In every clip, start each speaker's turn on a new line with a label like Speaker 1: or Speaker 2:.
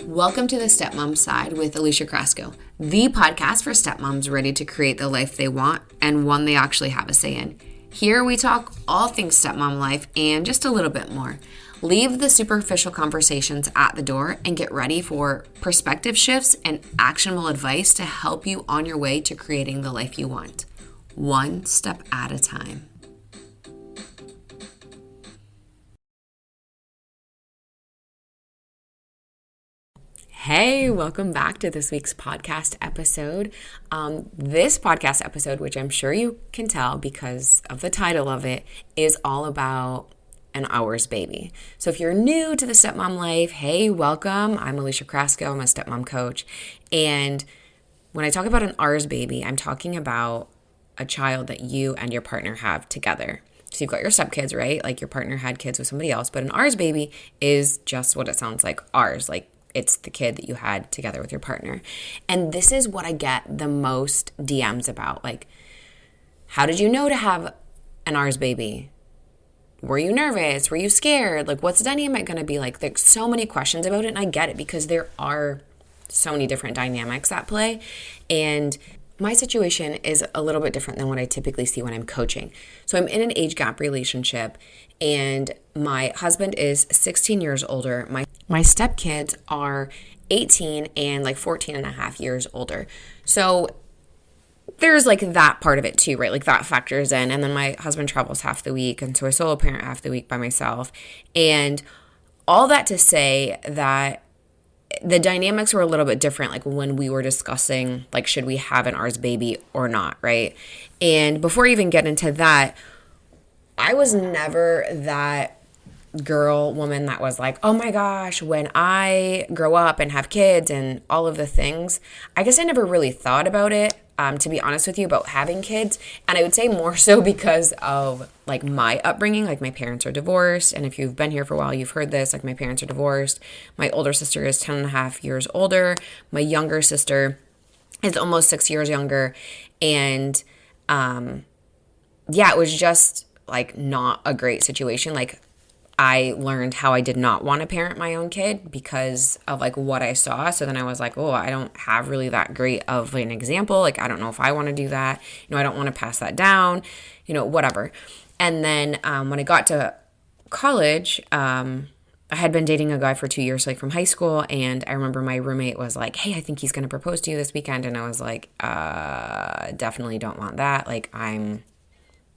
Speaker 1: Welcome to the Stepmom Side with Alicia Crasco, the podcast for stepmoms ready to create the life they want and one they actually have a say in. Here we talk all things stepmom life and just a little bit more. Leave the superficial conversations at the door and get ready for perspective shifts and actionable advice to help you on your way to creating the life you want, one step at a time. Hey, welcome back to this week's podcast episode. This podcast episode, which I'm sure you can tell because of the title of it, is all about an ours baby. So if you're new to the stepmom life, hey, welcome. I'm Alicia Crasco. I'm a stepmom coach. And when I talk about an ours baby, I'm talking about a child that you and your partner have together. So you've got your stepkids, right? Like your partner had kids with somebody else, but an ours baby is just what it sounds like, ours, like it's the kid that you had together with your partner. And this is what I get the most DMs about. Like, how did you know to have an ours baby? Were you nervous? Were you scared? Like, what's the dynamic going to be like? There's so many questions about it, and I get it because there are so many different dynamics at play. And my situation is a little bit different than what I typically see when I'm coaching. So I'm in an age gap relationship, and my husband is 16 years older. My stepkids are 18 and like 14 and a half years older. So there's like that part of it too, right? Like that factors in. And then my husband travels half the week, and so I solo parent half the week by myself. And all that to say that the dynamics were a little bit different, like when we were discussing, like, should we have an ours baby or not, right? And before I even get into that, I was never that woman that was like, oh my gosh, when I grow up and have kids and all of the things. I guess I never really thought about it, to be honest with you, about having kids. And I would say more so because of like my upbringing. Like my parents are divorced. And if you've been here for a while, you've heard this, like my parents are divorced. My older sister is 10 and a half years older. My younger sister is almost 6 years younger. And it was just like not a great situation. Like I learned how I did not want to parent my own kid because of like what I saw. So then I was like, oh, I don't have really that great of an example. Like, I don't know if I want to do that. I don't want to pass that down, whatever. And then when I got to college, I had been dating a guy for 2 years, like from high school. And I remember my roommate was like, hey, I think he's going to propose to you this weekend. And I was like, definitely don't want that. Like, I'm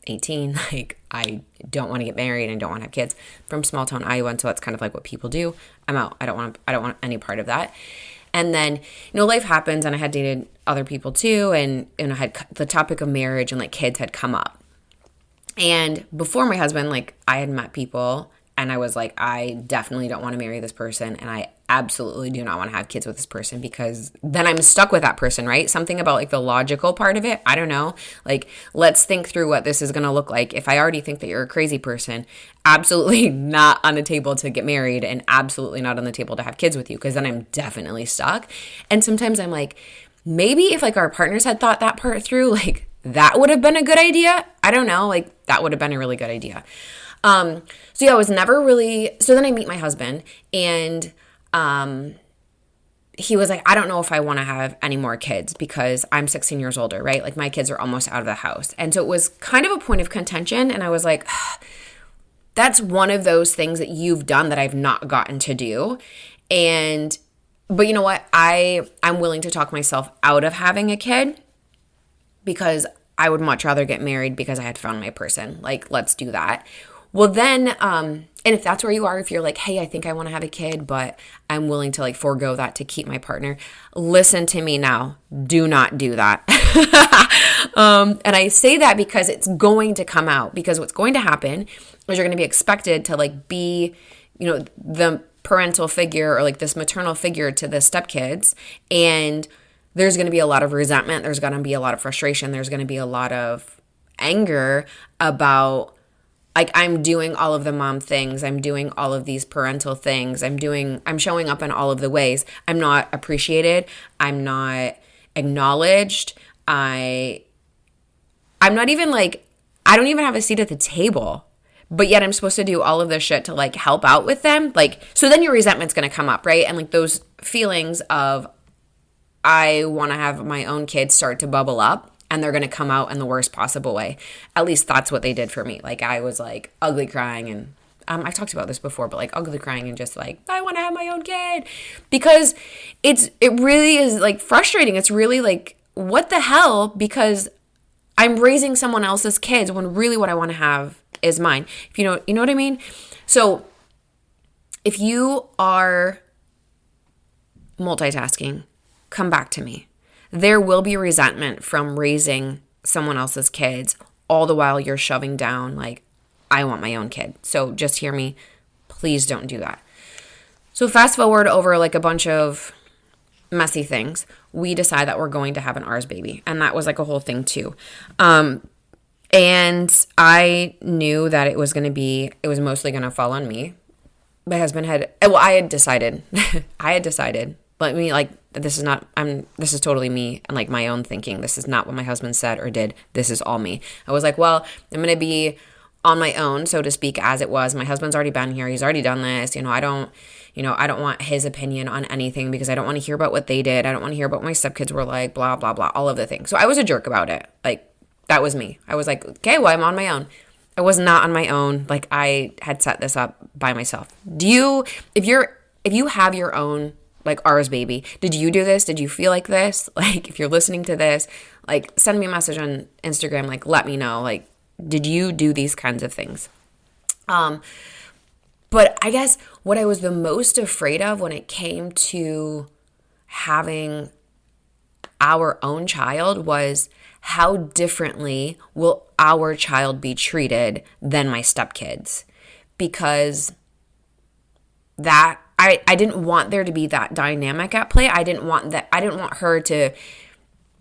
Speaker 1: 18, like I don't want to get married and don't want to have kids. From small town Iowa, and so that's kind of like what people do. I'm out. I don't want any part of that. And then, life happens, and I had dated other people too, and I had the topic of marriage and like kids had come up. And before my husband, like I had met people and I was like, I definitely don't want to marry this person, and I absolutely do not want to have kids with this person because then I'm stuck with that person, right? Something about like the logical part of it, I don't know. Like, let's think through what this is going to look like. If I already think that you're a crazy person, absolutely not on the table to get married and absolutely not on the table to have kids with you, because then I'm definitely stuck. And sometimes I'm like, maybe if like our partners had thought that part through, like that would have been a good idea. I don't know. Like that would have been a really good idea. I was never really, so then I meet my husband, and he was like, I don't know if I want to have any more kids because I'm 16 years older, right? Like my kids are almost out of the house. And so it was kind of a point of contention. And I was like, that's one of those things that you've done that I've not gotten to do. But you know what? I'm willing to talk myself out of having a kid because I would much rather get married because I had found my person. Like, let's do that. Well, then, and if that's where you are, if you're like, hey, I think I want to have a kid, but I'm willing to like forego that to keep my partner, listen to me now. Do not do that. And I say that because it's going to come out, because what's going to happen is you're going to be expected to like be, the parental figure or like this maternal figure to the stepkids. And there's going to be a lot of resentment. There's going to be a lot of frustration. There's going to be a lot of anger about, like, I'm doing all of the mom things. I'm doing all of these parental things. I'm showing up in all of the ways. I'm not appreciated. I'm not acknowledged. I'm not even like, I don't even have a seat at the table but yet I'm supposed to do all of this shit to like help out with them. Like, so then your resentment's going to come up, right? And like those feelings of I want to have my own kids start to bubble up, and they're going to come out in the worst possible way. At least that's what they did for me. Like I was like ugly crying, and I've talked about this before, but like ugly crying and just like, I want to have my own kid, because it really is like frustrating. It's really like, what the hell? Because I'm raising someone else's kids when really what I want to have is mine. If you know what I mean? So if you are multitasking, come back to me. There will be resentment from raising someone else's kids all the while you're shoving down like, I want my own kid. So just hear me. Please don't do that. So fast forward over like a bunch of messy things, we decide that we're going to have an ours baby. And that was like a whole thing too. And I knew that it was mostly going to fall on me. My husband I had decided, let me like, this is totally me and like my own thinking. This is not what my husband said or did. This is all me. I was like, well, I'm going to be on my own, so to speak, as it was. My husband's already been here. He's already done this. I don't want his opinion on anything because I don't want to hear about what they did. I don't want to hear about what my stepkids were like, blah, blah, blah, all of the things. So I was a jerk about it. Like, that was me. I was like, okay, well, I'm on my own. I was not on my own. Like, I had set this up by myself. If you have your own, like, ours baby, did you do this? Did you feel like this? Like, if you're listening to this, like, send me a message on Instagram. Like, let me know. Like, did you do these kinds of things? But I guess what I was the most afraid of when it came to having our own child was how differently will our child be treated than my stepkids? Because that I didn't want there to be that dynamic at play. I didn't want her to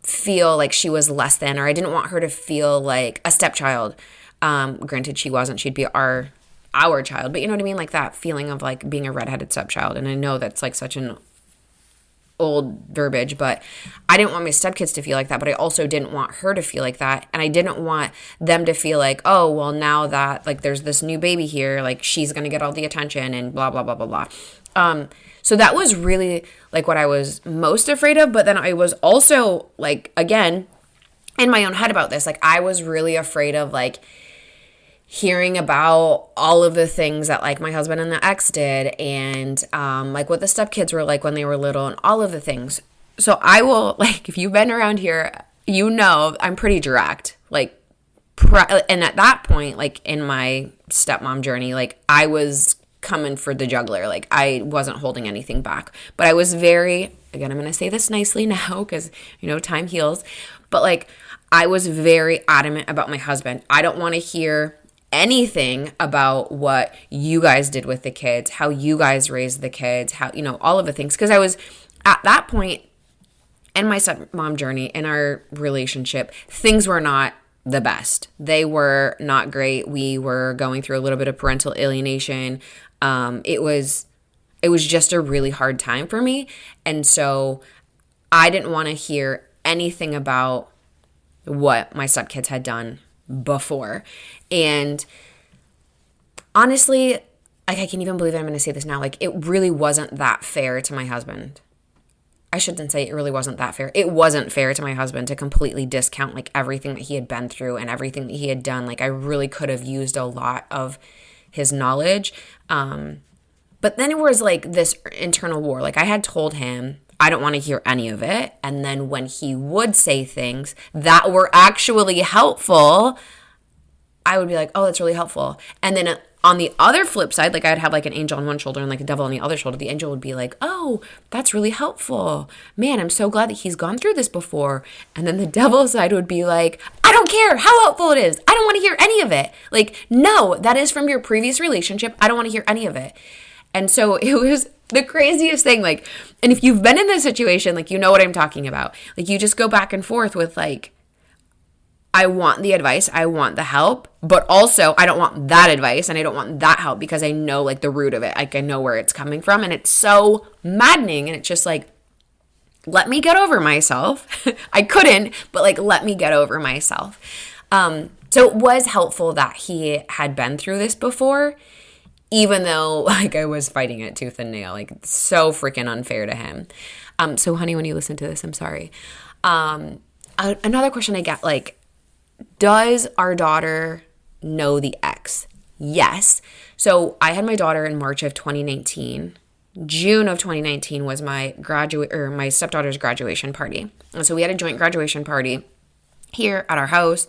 Speaker 1: feel like she was less than, or I didn't want her to feel like a stepchild. Granted, she wasn't. She'd be our child, but you know what I mean? Like that feeling of like being a redheaded stepchild. And I know that's like such an old verbiage, but I didn't want my stepkids to feel like that, but I also didn't want her to feel like that. And I didn't want them to feel like, oh, well, now that like there's this new baby here, like she's going to get all the attention and blah, blah, blah, blah, blah. So that was really like what I was most afraid of. But then I was also like, again, in my own head about this, like I was really afraid of like hearing about all of the things that like my husband and the ex did, and like what the stepkids were like when they were little and all of the things. So I will, like, if you've been around here, you know I'm pretty direct. Like, and at that point, like in my stepmom journey, like I was coming for the jugular. Like I wasn't holding anything back. But I was again, I'm going to say this nicely now because, time heals. But like I was very adamant about my husband. I don't want to hear anything about what you guys did with the kids, how you guys raised the kids, how, all of the things. Because I was at that point in my stepmom journey, in our relationship, things were not the best. They were not great. We were going through a little bit of parental alienation. It was just a really hard time for me. And so I didn't want to hear anything about what my stepkids had done before. And honestly, like I can't even believe that I'm going to say this now. Like it really wasn't that fair to my husband. I shouldn't say it really wasn't that fair. It wasn't fair to my husband to completely discount like everything that he had been through and everything that he had done. Like I really could have used a lot of his knowledge. But then it was like this internal war. Like I had told him, I don't want to hear any of it. And then when he would say things that were actually helpful, I would be like, oh, that's really helpful. And then on the other flip side, like I'd have like an angel on one shoulder and like a devil on the other shoulder. The angel would be like, oh, that's really helpful. Man, I'm so glad that he's gone through this before. And then the devil side would be like, I don't care how helpful it is. I don't want to hear any of it. Like, no, that is from your previous relationship. I don't want to hear any of it. And so it was the craziest thing. Like, and if you've been in this situation, like, you know what I'm talking about. Like, you just go back and forth with like, I want the advice, I want the help, but also I don't want that advice and I don't want that help because I know like the root of it. Like I know where it's coming from and it's so maddening. And it's just like, let me get over myself. I couldn't, but like, let me get over myself. So it was helpful that he had been through this before, even though like I was fighting it tooth and nail. Like, it's so freaking unfair to him. So honey, when you listen to this, I'm sorry. Another question I get, like, does our daughter know the ex? Yes. So I had my daughter in March of 2019. June of 2019 was my my stepdaughter's graduation party. And so we had a joint graduation party here at our house.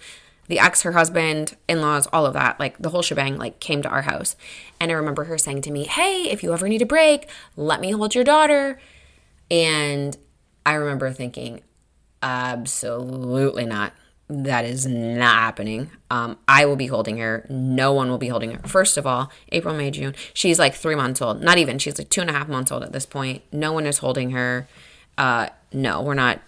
Speaker 1: The ex, her husband, in-laws, all of that, like the whole shebang, like came to our house. And I remember her saying to me, hey, if you ever need a break, let me hold your daughter. And I remember thinking, absolutely not. That is not happening. I will be holding her. No one will be holding her. First of all, April, May, June. She's like 3 months old. Not even. She's like 2.5 months old at this point. No one is holding her. No, we're not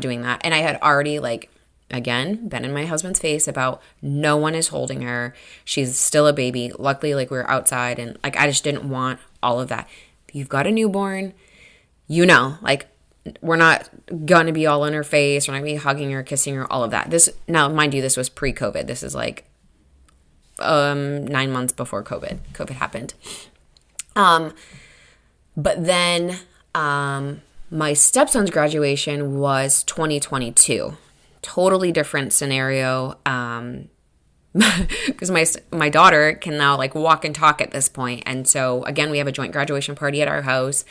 Speaker 1: doing that. And I had already, like, again, been in my husband's face about no one is holding her. She's still a baby. Luckily, like, we were outside, and like I just didn't want all of that. If you've got a newborn, you know, like, we're not gonna be all in her face. We're not gonna be hugging her, kissing her, all of that. This, now, mind you, this was pre-COVID. This is like 9 months before COVID happened. But then my stepson's graduation was 2022. Totally different scenario. Because my daughter can now like walk and talk at this point. And so again, we have a joint graduation party at our house.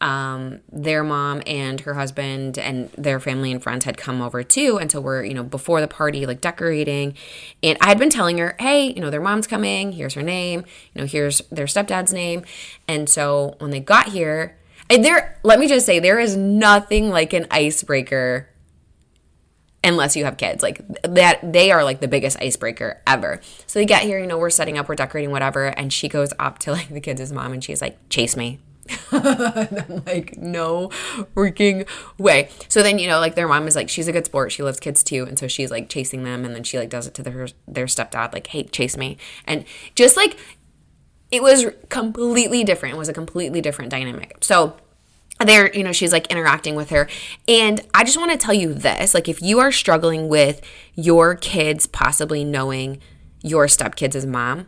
Speaker 1: Their mom and her husband and their family and friends had come over too. And so we're, you know, before the party, like decorating. And I had been telling her, hey, you know, their mom's coming. Here's her name. You know, here's their stepdad's name. And so when they got here, let me just say, there is nothing like an icebreaker unless you have kids. Like, that, they are like the biggest icebreaker ever. So they get here, you know, we're setting up, we're decorating, whatever. And she goes up to like the kids' mom and she's like, chase me. And I'm like, no freaking way. So then, you know, like their mom is like, she's a good sport. She loves kids too. And so she's like chasing them. And then she like does it to their stepdad, like, hey, chase me. And just like, it was completely different. It was a completely different dynamic. So there, you know, she's like interacting with her. And I just want to tell you this, like, if you are struggling with your kids possibly knowing your stepkids' mom,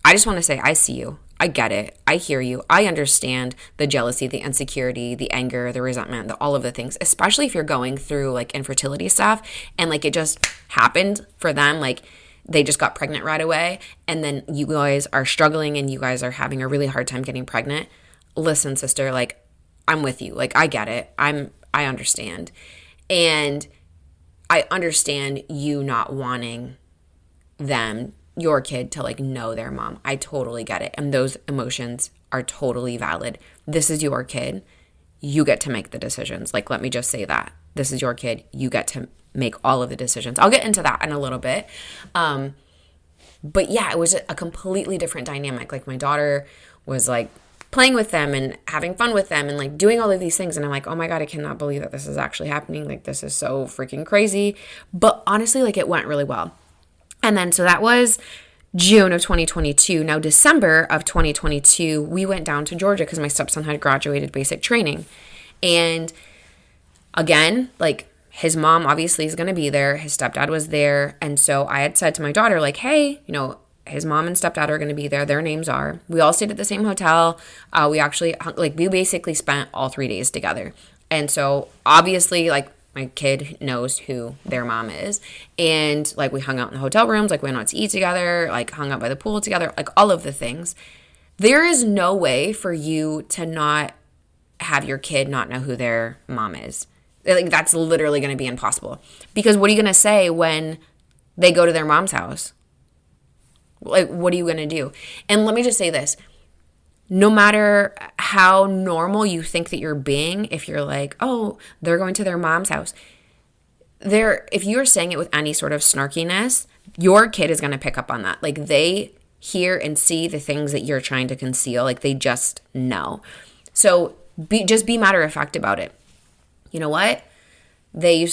Speaker 1: I just want to say, I see you. I get it. I hear you. I understand the jealousy, the insecurity, the anger, the resentment, all of the things, especially if you're going through like infertility stuff and like it just happened for them. Like, they just got pregnant right away. And then you guys are struggling and you guys are having a really hard time getting pregnant. Listen, sister, like, I'm with you. Like, I get it. I understand. And I understand you not wanting them, your kid, to like know their mom. I totally get it. And those emotions are totally valid. This is your kid. You get to make the decisions. Like, let me just say that. This is your kid. You get to make all of the decisions. I'll get into that in a little bit. But yeah, it was a completely different dynamic. Like, my daughter was like playing with them and having fun with them and like doing all of these things. And I'm like, oh my God, I cannot believe that this is actually happening. Like, this is so freaking crazy. But honestly, like, it went really well. And then, so that was June of 2022. Now, December of 2022, we went down to Georgia because my stepson had graduated basic training. And again, like, his mom obviously is going to be there. His stepdad was there. And so I had said to my daughter, like, hey, you know, his mom and stepdad are going to be there. Their names are. We all stayed at the same hotel. We actually, like, we basically spent all 3 days together. And so obviously, like, my kid knows who their mom is. And like, we hung out in the hotel rooms, like, we went out to eat together, like, hung out by the pool together, like, all of the things. There is no way for you to not have your kid not know who their mom is. Like, that's literally going to be impossible. Because what are you going to say when they go to their mom's house? Like, what are you going to do? And let me just say this. No matter how normal you think that you're being, if you're like, oh, they're going to their mom's house, if you're saying it with any sort of snarkiness, your kid is going to pick up on that. Like, they hear and see the things that you're trying to conceal. Like, they just know. So just be matter of fact about it. You know what? They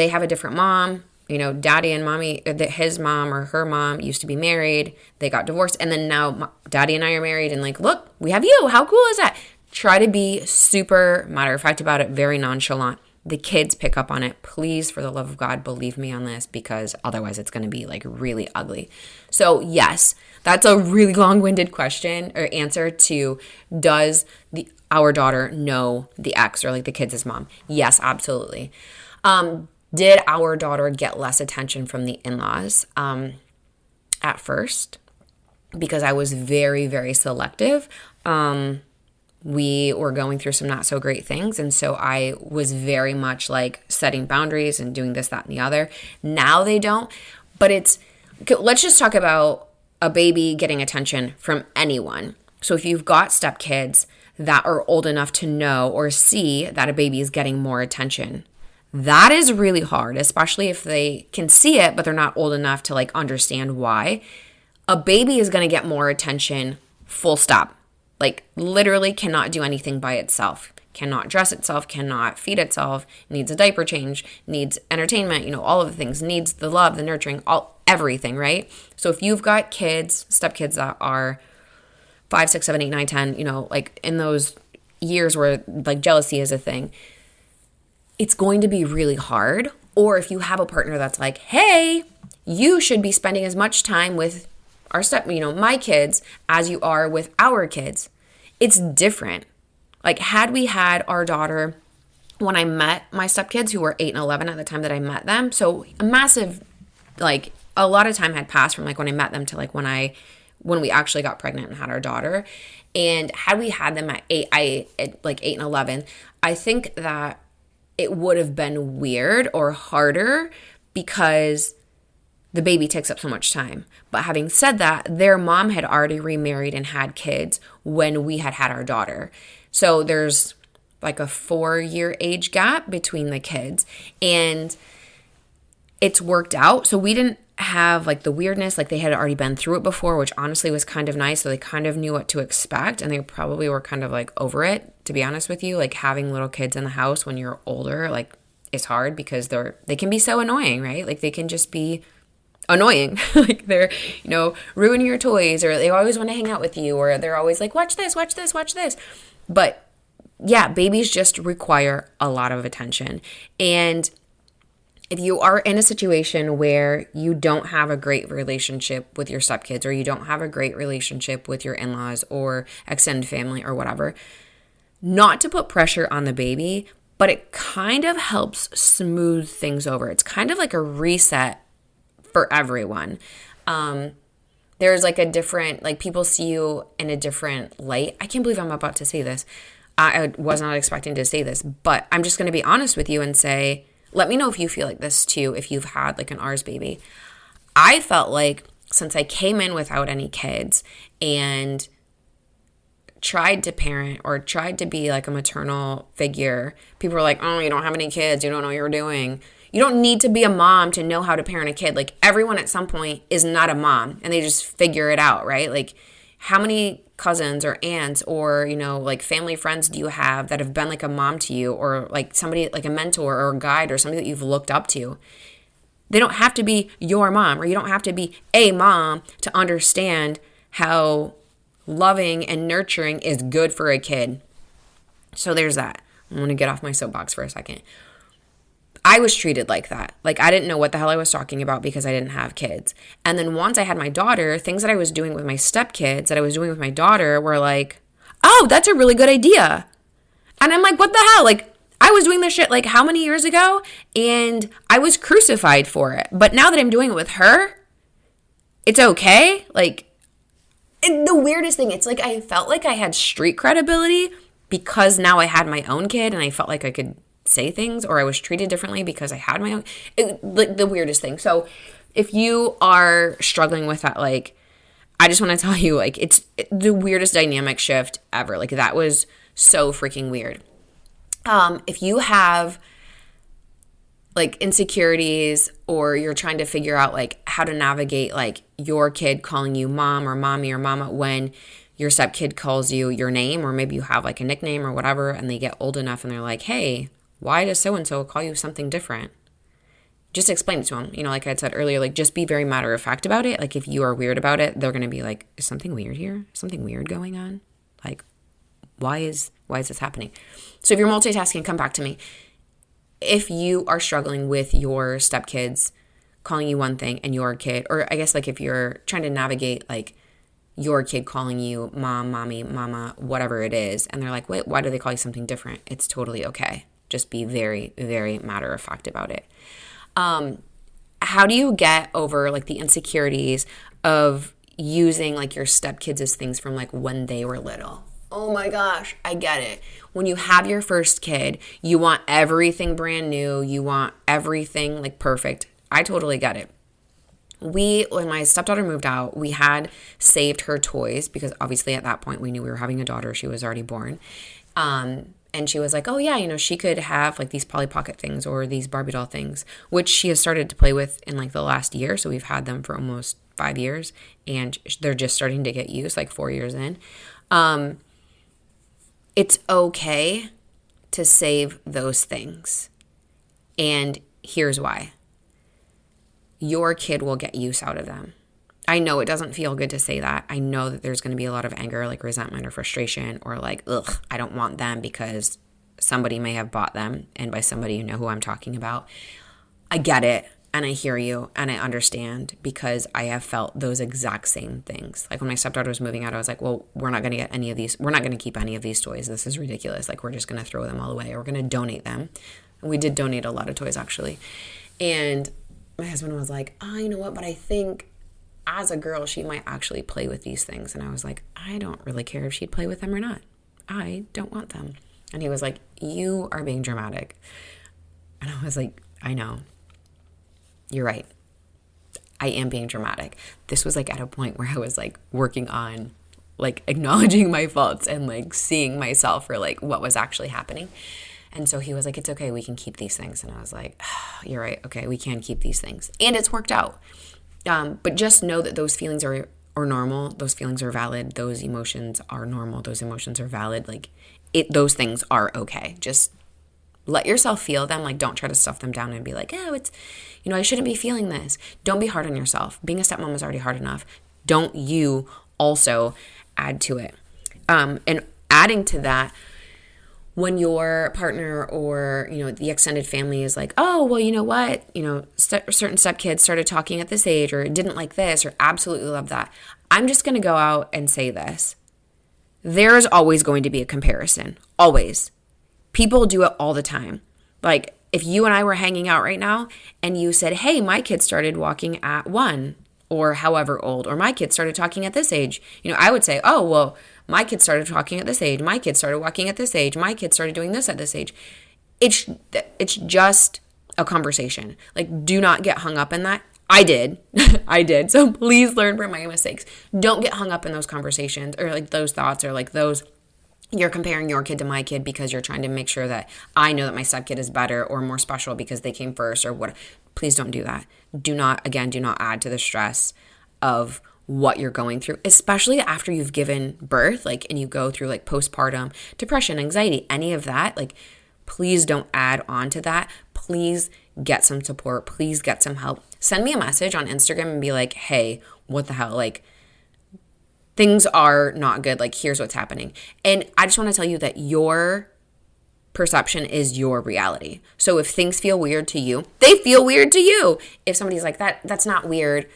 Speaker 1: have a different mom. You know, daddy and mommy, his mom or her mom used to be married. They got divorced. And then now daddy and I are married. And like, look, we have you. How cool is that? Try to be super matter of fact about it, very nonchalant. the kids pick up on it. Please, for the love of God, believe me on this, because otherwise it's going to be like really ugly. So yes, that's a really long-winded question or answer to, does our daughter know the ex or like the kids' mom? Yes, absolutely. Did our daughter get less attention from the in-laws at first? Because I was very, very selective. We were going through some not so great things. And so I was very much like setting boundaries and doing this, that, and the other. Now they don't. But let's just talk about a baby getting attention from anyone. So if you've got stepkids that are old enough to know or see that a baby is getting more attention, that is really hard, especially if they can see it, but they're not old enough to like understand why. A baby is going to get more attention, full stop. Like literally cannot do anything by itself, cannot dress itself, cannot feed itself, needs a diaper change, needs entertainment, all of the things, needs the love, the nurturing, everything, right? So if you've got kids, stepkids that are 5, 6, 7, 8, 9, 10, like in those years where like jealousy is a thing, it's going to be really hard. Or if you have a partner that's like, hey, you should be spending as much time with our my kids as you are with our kids. It's different. Like had we had our daughter when I met my stepkids who were 8 and 11 at the time that I met them. So a massive, like a lot of time had passed from like when I met them to like when we actually got pregnant and had our daughter. And had we had them at 8 and 11, I think that it would have been weird or harder because the baby takes up so much time. But having said that, their mom had already remarried and had kids when we had our daughter. So there's like a 4-year age gap between the kids. And it's worked out. So we didn't have like the weirdness, like they had already been through it before, which honestly was kind of nice. So they kind of knew what to expect, and they probably were kind of like over it, to be honest with you. Like having little kids in the house when you're older, like it's hard because they can be so annoying, right? Like they can just be annoying. Like they're, ruining your toys, or they always want to hang out with you, or they're always like, watch this, watch this, watch this. But yeah, babies just require a lot of attention. And if you are in a situation where you don't have a great relationship with your stepkids, or you don't have a great relationship with your in-laws or extended family or whatever, not to put pressure on the baby, but it kind of helps smooth things over. It's kind of like a reset for everyone. There's like a different, like people see you in a different light. I can't believe I'm about to say this. I was not expecting to say this, but I'm just going to be honest with you and say, let me know if you feel like this too, if you've had like an ours baby. I felt like since I came in without any kids and tried to parent or tried to be like a maternal figure, people were like, oh, you don't have any kids, you don't know what you're doing. You don't need to be a mom to know how to parent a kid. Like everyone at some point is not a mom and they just figure it out, right? Like how many cousins or aunts or, like family friends do you have that have been like a mom to you, or like somebody like a mentor or a guide or somebody that you've looked up to? They don't have to be your mom, or you don't have to be a mom to understand how loving and nurturing is good for a kid. So there's that. I'm going to get off my soapbox for a second. I was treated like that. Like I didn't know what the hell I was talking about because I didn't have kids. And then once I had my daughter, things that I was doing with my stepkids that I was doing with my daughter were like, oh, that's a really good idea. And I'm like, what the hell? Like I was doing this shit like how many years ago? And I was crucified for it. But now that I'm doing it with her, it's okay. Like the weirdest thing, it's like I felt like I had street credibility because now I had my own kid and I felt like I could say things, or I was treated differently because I had my own, like the weirdest thing. So if you are struggling with that, like, I just want to tell you, like, it's the weirdest dynamic shift ever. Like that was so freaking weird. If you have like insecurities, or you're trying to figure out like how to navigate like your kid calling you mom or mommy or mama when your stepkid calls you your name, or maybe you have like a nickname or whatever, and they get old enough and they're like, hey, why does so-and-so call you something different? Just explain it to them. Like I said earlier, like just be very matter of fact about it. Like if you are weird about it, they're going to be like, is something weird here? Something weird going on? Like, why is this happening? So if you're multitasking, come back to me. if you are struggling with your stepkids calling you one thing and your kid, or I guess like if you're trying to navigate like your kid calling you mom, mommy, mama, whatever it is, and they're like, wait, why do they call you something different? It's totally okay. Just be very, very matter of fact about it. How do you get over like the insecurities of using like your stepkids as things from like when they were little? Oh my gosh, I get it. When you have your first kid, you want everything brand new. You want everything like perfect. I totally get it. When my stepdaughter moved out, we had saved her toys because obviously at that point we knew we were having a daughter. She was already born. And she was like, oh yeah, you know, she could have like these Polly Pocket things or these Barbie doll things, which she has started to play with in like the last year. So we've had them for almost 5 years and they're just starting to get used like 4 years in. It's okay to save those things. And here's why. Your kid will get use out of them. I know it doesn't feel good to say that. I know that there's going to be a lot of anger, like resentment or frustration, or like, ugh, I don't want them because somebody may have bought them. And by somebody, you know who I'm talking about. I get it. And I hear you and I understand because I have felt those exact same things. Like when my stepdaughter was moving out, I was like, well, we're not going to get any of these. We're not going to keep any of these toys. This is ridiculous. Like we're just going to throw them all away. Or we're going to donate them. And we did donate a lot of toys actually. And my husband was like, oh, you know what? But I think as a girl, she might actually play with these things. And I was like, I don't really care if she'd play with them or not. I don't want them. And he was like, you are being dramatic. And I was like, I know. You're right. I am being dramatic. This was like at a point where I was like working on like acknowledging my faults and like seeing myself for like what was actually happening. And so he was like, it's okay, we can keep these things. And I was like, oh, you're right. Okay, we can keep these things. And it's worked out. But just know that those feelings are normal. Those feelings are valid. Those emotions are normal. Those emotions are valid. Like those things are okay. Just let yourself feel them. Like don't try to stuff them down and be like, oh, it's, you know, I shouldn't be feeling this. Don't be hard on yourself. Being a stepmom is already hard enough. Don't you also add to it. And adding to that, when your partner or, you know, the extended family is like, oh, well, you know what, you know, certain stepkids started talking at this age or didn't like this or absolutely love that. I'm just going to go out and say this. There is always going to be a comparison. Always. People do it all the time. Like if you and I were hanging out right now and you said, hey, my kid started walking at 1 or however old, or my kid started talking at this age, you know, I would say, oh, well, my kid started talking at this age. My kid started walking at this age. My kid started doing this at this age. It's just a conversation. Like, do not get hung up in that. I did. I did. So please learn from my mistakes. Don't get hung up in those conversations or like those thoughts or like those, you're comparing your kid to my kid because you're trying to make sure that I know that my stepkid is better or more special because they came first or what. Please don't do that. Do not add to the stress of what you're going through, especially after you've given birth, like, and you go through like postpartum depression, anxiety, any of that. Like, please don't add on to that. Please get some support. Please get some help. Send me a message on Instagram and be like, hey, what the hell? Like, things are not good. Like, here's what's happening. And I just want to tell you that your perception is your reality. So if things feel weird to you, they feel weird to you. If somebody's like, that's not weird,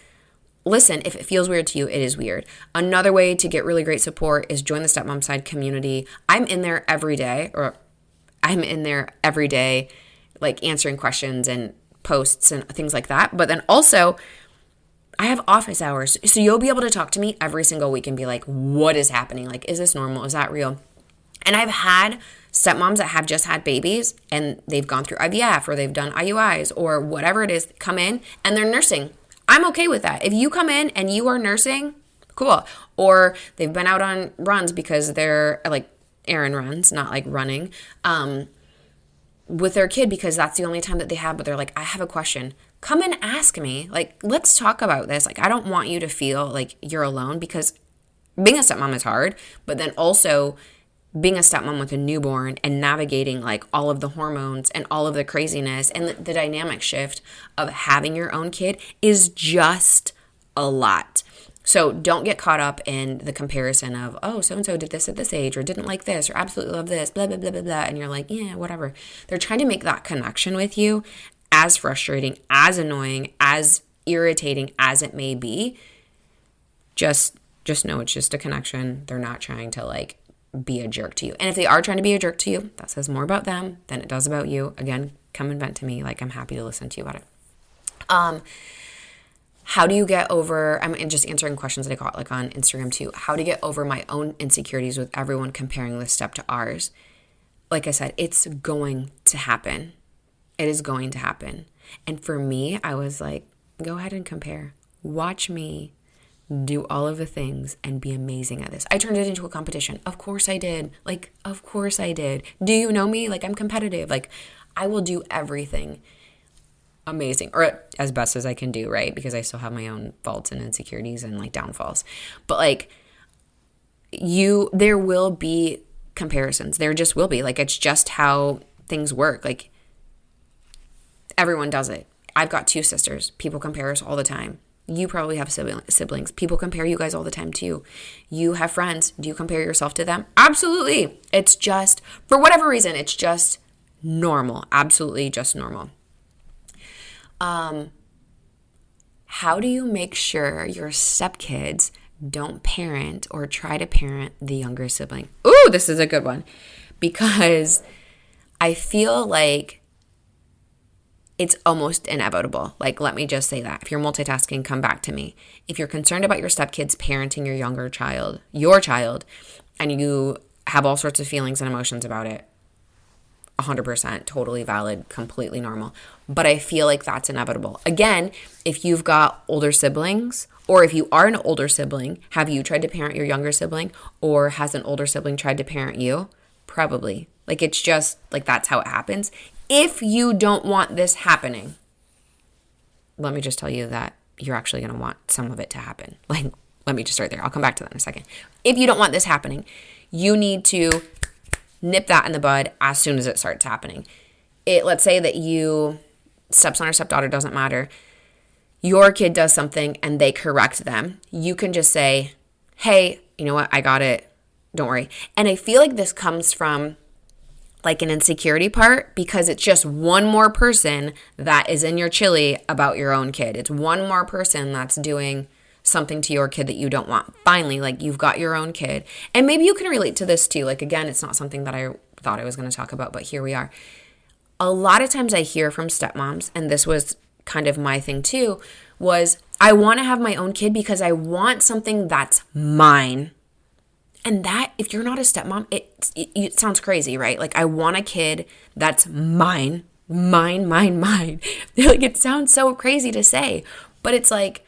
Speaker 1: listen, if it feels weird to you, it is weird. Another way to get really great support is join the Stepmom Side community. I'm in there every day, like answering questions and posts and things like that. But then also, I have office hours. So you'll be able to talk to me every single week and be like, what is happening? Like, is this normal? Is that real? And I've had stepmoms that have just had babies and they've gone through IVF or they've done IUIs or whatever it is, come in and they're nursing. I'm okay with that. If you come in and you are nursing, cool. Or they've been out on runs because they're like errand runs, not like running, with their kid because that's the only time that they have. But they're like, I have a question. Come and ask me. Like, let's talk about this. Like, I don't want you to feel like you're alone because being a stepmom is hard. But then also being a stepmom with a newborn and navigating like all of the hormones and all of the craziness and the dynamic shift of having your own kid is just a lot. So don't get caught up in the comparison of, oh, so-and-so did this at this age or didn't like this or absolutely love this, blah, blah, blah, blah, blah. And you're like, yeah, whatever. They're trying to make that connection with you, as frustrating, as annoying, as irritating as it may be. Just know it's just a connection. They're not trying to like be a jerk to you. And if they are trying to be a jerk to you, that says more about them than it does about you. Again, come and vent to me. Like, I'm happy to listen to you about it. How do you get over, I'm just answering questions that I got like on Instagram too. How to get over my own insecurities with everyone comparing this step to ours. Like I said, it's going to happen. It is going to happen. And for me, I was like, go ahead and compare. Watch me do all of the things and be amazing at this. I turned it into a competition. Of course I did. Like, of course I did. Do you know me? Like, I'm competitive. Like, I will do everything amazing, or as best as I can do, right? Because I still have my own faults and insecurities and like downfalls. But like, there will be comparisons. There just will be. Like, it's just how things work. Like, everyone does it. I've got 2 sisters. People compare us all the time. You probably have siblings. People compare you guys all the time too. You have friends. Do you compare yourself to them? Absolutely. It's just, for whatever reason, it's just normal. Absolutely just normal. How do you make sure your stepkids don't parent or try to parent the younger sibling? Ooh, this is a good one, because I feel like it's almost inevitable. Like, let me just say that. If you're multitasking, come back to me. If you're concerned about your stepkids parenting your child, and you have all sorts of feelings and emotions about it, 100%, totally valid, completely normal. But I feel like that's inevitable. Again, if you've got older siblings, or if you are an older sibling, have you tried to parent your younger sibling? Or has an older sibling tried to parent you? Probably. Like, it's just like, that's how it happens. If you don't want this happening, let me just tell you that you're actually going to want some of it to happen. Like, let me just start there. I'll come back to that in a second. If you don't want this happening, you need to nip that in the bud as soon as it starts happening. Let's say that stepson or stepdaughter, doesn't matter, your kid does something and they correct them. You can just say, hey, you know what? I got it. Don't worry. And I feel like this comes from like an insecurity part, because it's just one more person that is in your chili about your own kid. It's one more person that's doing something to your kid that you don't want. Finally, like, you've got your own kid. And maybe you can relate to this too. Like, again, it's not something that I thought I was going to talk about, but here we are. A lot of times I hear from stepmoms, and this was kind of my thing too, was I want to have my own kid because I want something that's mine. And that, if you're not a stepmom, it sounds crazy, right? Like, I want a kid that's mine. Like, it sounds so crazy to say, but it's like,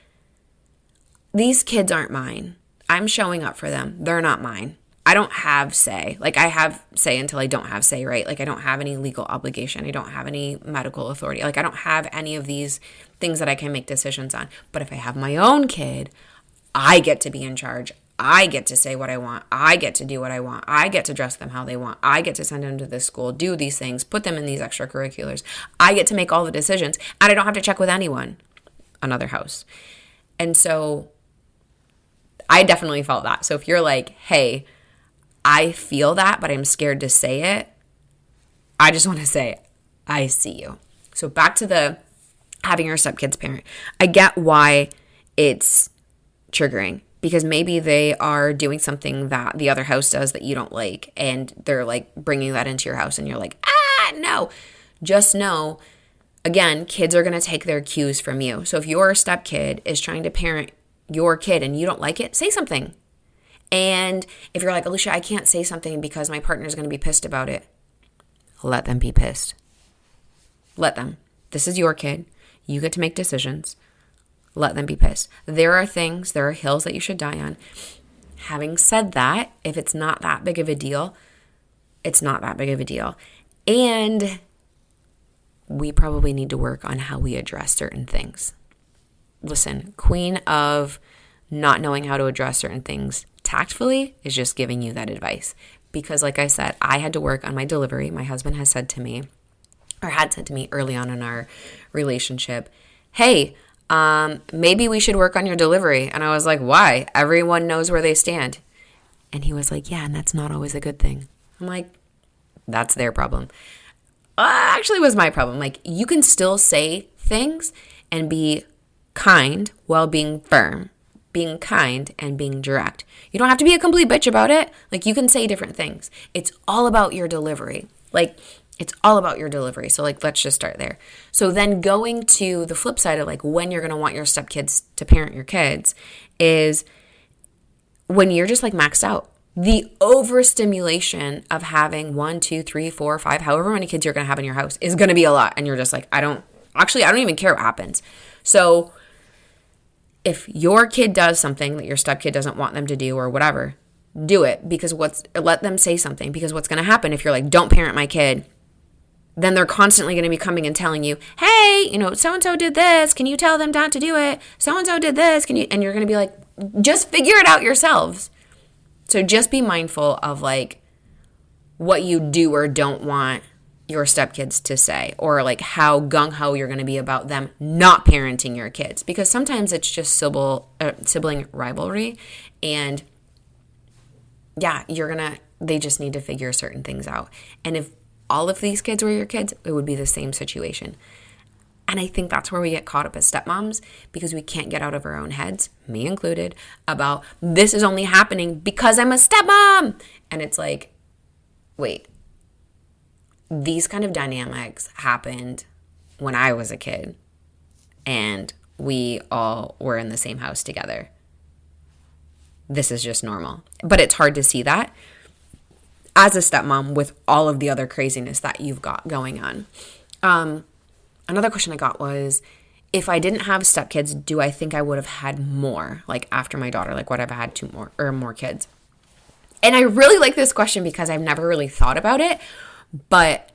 Speaker 1: these kids aren't mine. I'm showing up for them. They're not mine. I don't have say. Like, I have say until I don't have say, right? Like, I don't have any legal obligation. I don't have any medical authority. Like, I don't have any of these things that I can make decisions on. But if I have my own kid, I get to be in charge. I get to say what I want. I get to do what I want. I get to dress them how they want. I get to send them to this school, do these things, put them in these extracurriculars. I get to make all the decisions, and I don't have to check with anyone. Another house. And so I definitely felt that. So if you're like, hey, I feel that, but I'm scared to say it, I just want to say, I see you. So back to the having your stepkids parent. I get why it's triggering, because maybe they are doing something that the other house does that you don't like, and they're like bringing that into your house, and you're like, no. Just know, again, kids are going to take their cues from you. So if your stepkid is trying to parent your kid and you don't like it, say something. And if you're like, Alicia, I can't say something because my partner's going to be pissed about it, let them be pissed. Let them. This is your kid. You get to make decisions. Let them be pissed. There are hills that you should die on. Having said that, if it's not that big of a deal, it's not that big of a deal. And we probably need to work on how we address certain things. Listen, queen of not knowing how to address certain things tactfully is just giving you that advice. Because like I said, I had to work on my delivery. My husband had said to me early on in our relationship, hey, maybe we should work on your delivery. And I was like, why? Everyone knows where they stand. And he was like, yeah, and that's not always a good thing. I'm like, that's their problem. Actually, it was my problem. Like, you can still say things and be kind while being firm, being kind and being direct. You don't have to be a complete bitch about it. Like, you can say different things. It's all about your delivery. Like, it's all about your delivery. So, like, let's just start there. So then going to the flip side of, like, when you're going to want your stepkids to parent your kids is when you're just, like, maxed out. The overstimulation of having 1, 2, 3, 4, 5, however many kids you're going to have in your house is going to be a lot. And you're just like, I don't even care what happens. So if your kid does something that your stepkid doesn't want them to do or whatever, do it, because let them say something, because what's going to happen if you're like, don't parent my kid, then they're constantly going to be coming and telling you, hey, so-and-so did this. Can you tell them not to do it? So-and-so did this. And you're going to be like, just figure it out yourselves. So just be mindful of like what you do or don't want your stepkids to say, or like how gung-ho you're going to be about them not parenting your kids, because sometimes it's just sibling rivalry, and yeah, they just need to figure certain things out. And if all of these kids were your kids, it would be the same situation. And I think that's where we get caught up as stepmoms, because we can't get out of our own heads, me included, about this is only happening because I'm a stepmom. And it's like, wait, these kind of dynamics happened when I was a kid and we all were in the same house together. This is just normal. But it's hard to see that as a stepmom with all of the other craziness that you've got going on. Another question I got was, if I didn't have stepkids, do I think I would have had more, like after my daughter? Like, would I have had two more kids? And I really like this question because I've never really thought about it. But,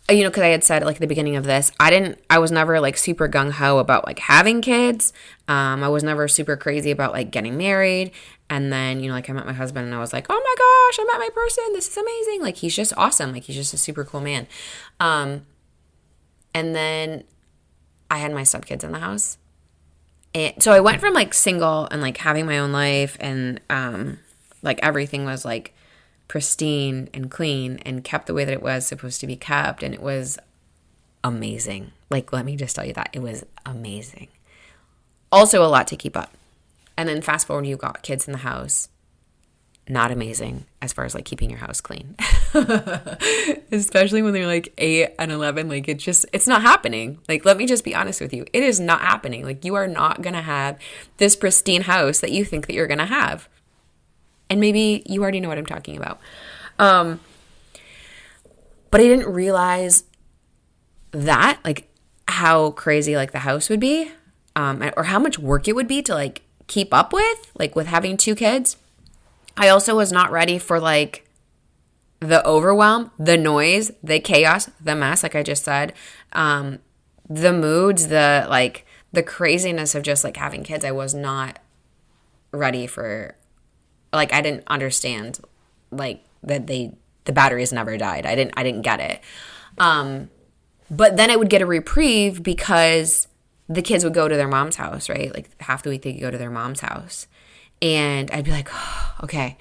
Speaker 1: because I had said like at the beginning of this, I was never like super gung-ho about like having kids. I was never super crazy about like getting married. And then, like I met my husband and I was like, oh my gosh, I met my person. This is amazing. Like, he's just awesome. Like, he's just a super cool man. And then I had my stepkids in the house. And so I went from like single and like having my own life and like everything was like pristine and clean and kept the way that it was supposed to be kept. And it was amazing. Like, let me just tell you that. It was amazing. Also a lot to keep up. And then fast forward, you got kids in the house. Not amazing as far as like keeping your house clean. Especially when they're like 8 and 11. Like, it's not happening. Like, let me just be honest with you. It is not happening. Like, you are not going to have this pristine house that you think that you're going to have. And maybe you already know what I'm talking about. But I didn't realize that, like, how crazy like the house would be, or how much work it would be to like keep up with having 2 kids. I also was not ready for like the overwhelm, the noise, the chaos, the mess, like I just said, the moods, the craziness of just like having kids. I was not ready for, like, I didn't understand like that the batteries never died. I didn't get it. But then I would get a reprieve because the kids would go to their mom's house, right? Like half the week they could go to their mom's house. And I'd be like, oh, okay,